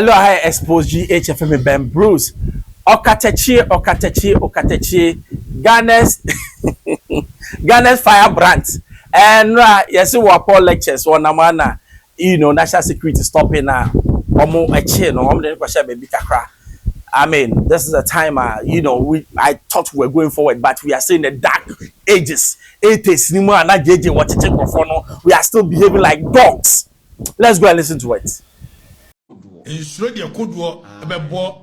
Hello, hi, Xposed GHFM Ben Bruce. Okatakyie. Ghana's firebrand. And yes, we are Paul lectures on Amana, national security stopping now. I mean, this is a time, I thought we were going forward, but we are seeing the dark ages. 80s, we are still behaving like dogs. Let's go and listen to it. Nsuro de kodoɔ ɛbɛbɔ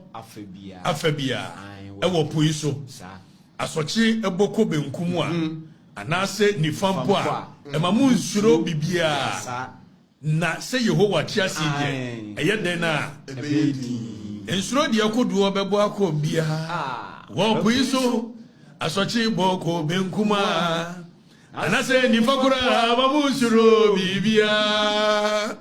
afabia ɛwɔ poi so asɔkye ɛbɔkɔ benkum a anaasɛ nifampo a ɛmamu nsuro bibia na sɛ Yehowa tiase deɛ ɛyɛ den na ɛbɛdi nsuro de kodoɔ bɛbɔ akɔ bia wɔ poi so asɔkye bɔkɔ benkum a anaasɛ nifakora mamu nsuro bibia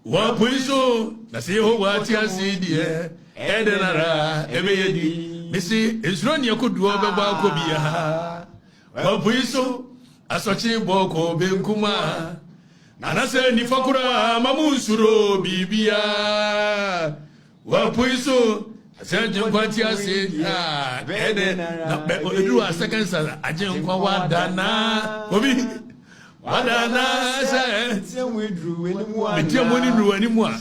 wa puiso na se Yehowa ti asidie edenara ebeyedi misi esro ne koduo beba akobia wa puiso asochi boko benkuma na se nifakura mamusuro bibia wa puiso asenje kwati asidia edenara na edu a second sala ajenkwa wadana obi Wadana say we drew anyone.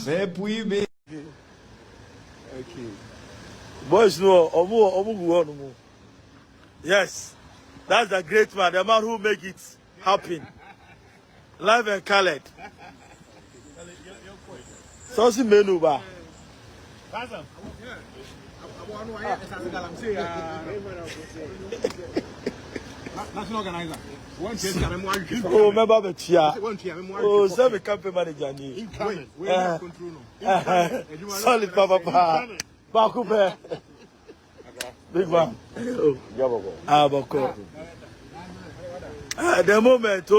Okay. Boys no, omu. Yes. That's the great man, the man who make it happen. Live and colored. So si menu ba. National organizer. Oh, remember the chia. Oh, seven campaign manager. Solid papa. Bakupe. Big man. Boko. The moment,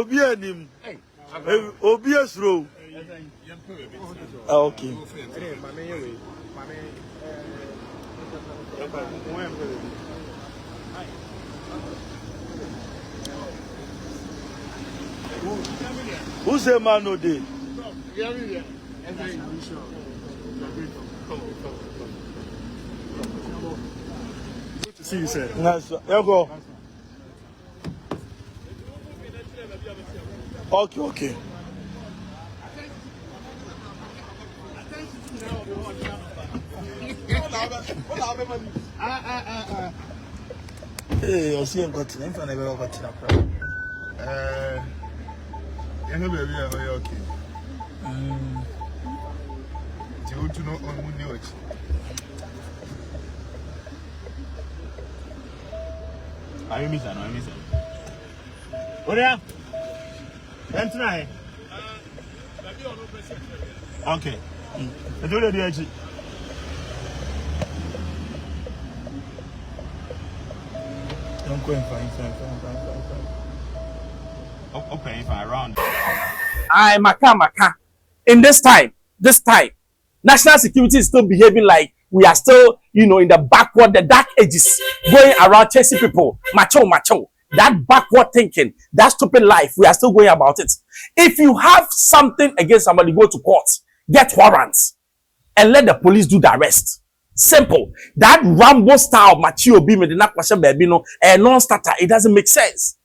Obi's row. Okay. Who's a man no day? Good to see you, sir. Nice. You go. Okay. Hey, you're seeing got to I never got to baby, okay. You to know on Monday. I miss it. What are you? Tonight. Okay. I do the DH. I'm going fine. Okay, if I round. I maka. In this time, national security is still behaving like we are still, in the backward, the dark ages, going around chasing people, macho. That backward thinking, that stupid life, we are still going about it. If you have something against somebody, go to court, get warrants, and let the police do the rest. Simple. That Rambo style macho be with the nakwasha baby no, a non-starter, it doesn't make sense.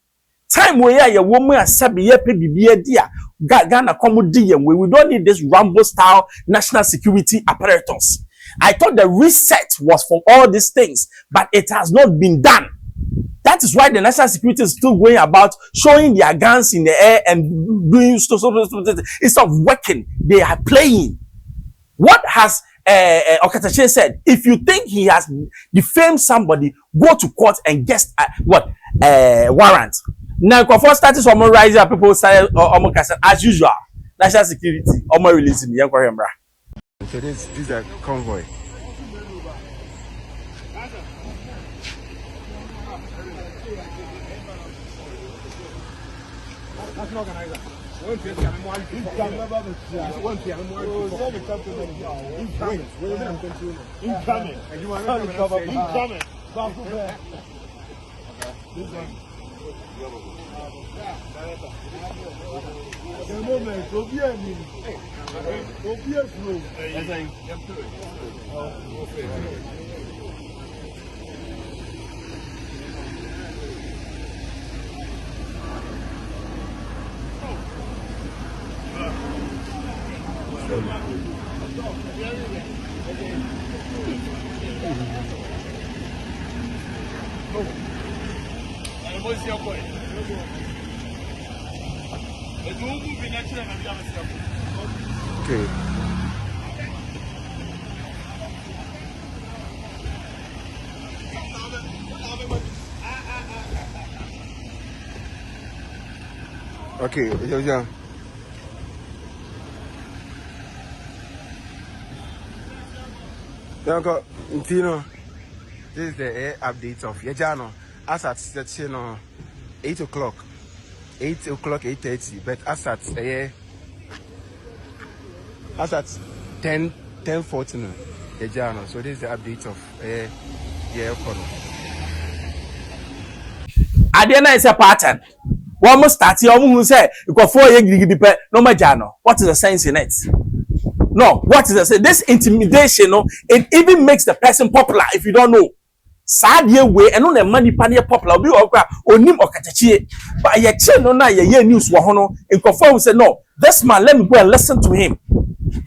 Time where your woman accept ye pay be dear Ghana comedy we don't need this Rambo style national security apparatus. I thought the reset was for all these things, but it has not been done. That is why the national security is still going about showing their guns in the air and doing stuff. Instead of working, they are playing. What has Okatakyie said? If you think he has defamed somebody, go to court and get warrant. Now, for status, rising up people say, as usual, national security, releasing the young. So this is a convoy. National organizer. Incoming. The moment, Okay. Okay, yeah. Uncle, this is the update of Yajano. As at 8 o'clock, 8:30. But as at 10:40, Yajano. So this is the update of the airport. Adiana is a pattern. One must start here. One who say you got 4 years. No majano. What is the sense in it? No. What is the sense? This intimidation? No, it even makes the person popular. If you don't know, sad year way and on the money panier popular. Be onim Okatakyie. But ye no na ye news wahono. In conform say no. This man, let me go and listen to him.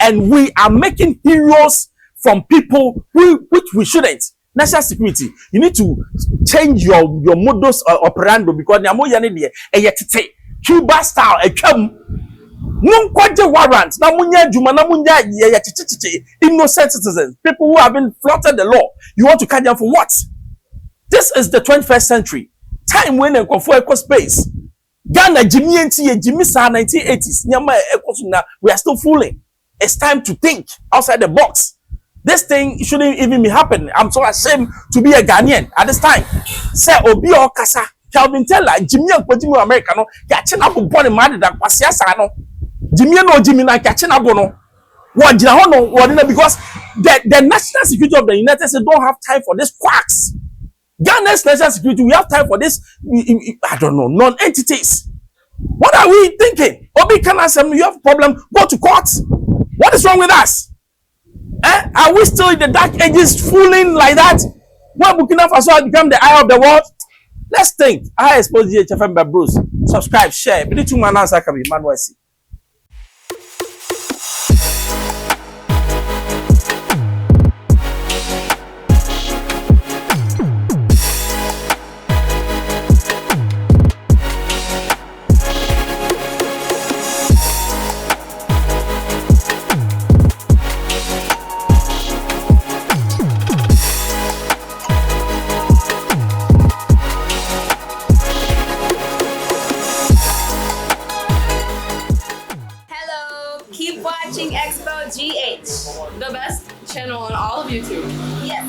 And we are making heroes from people which we shouldn't. National security, you need to change your modus operandi because na mo yane de tete Cuba style nun kwaje warrant na munya adwuma na munya tete innocent citizens, people who have been flouted the law. You want to catch them for what? This is the 21st century. Time when eco space. Ghana Jimmy 1980s. We are still fooling. It's time to think outside the box. This thing shouldn't even be happening. I'm so ashamed to be a Ghanaian at this time. Say Obi Okasa, Calvin Teller, Jimmy America no, catching up on body mad that Pasiasa no. Jimmy na catching up no. What because the national security of the United States don't have time for this quacks. Ghana's national security, we have time for this, I don't know, non-entities. What are we thinking? Obi Kanasem, you have a problem, go to court. What is wrong with us? Are we still in the dark ages fooling like that? When Burkina Faso become the eye of the world? Let's think. I expose GHFM by Bruce. Subscribe, share. Be the 2 man answer can be Manuel C. Keep watching Xposed GH, the best channel on all of YouTube. Yes.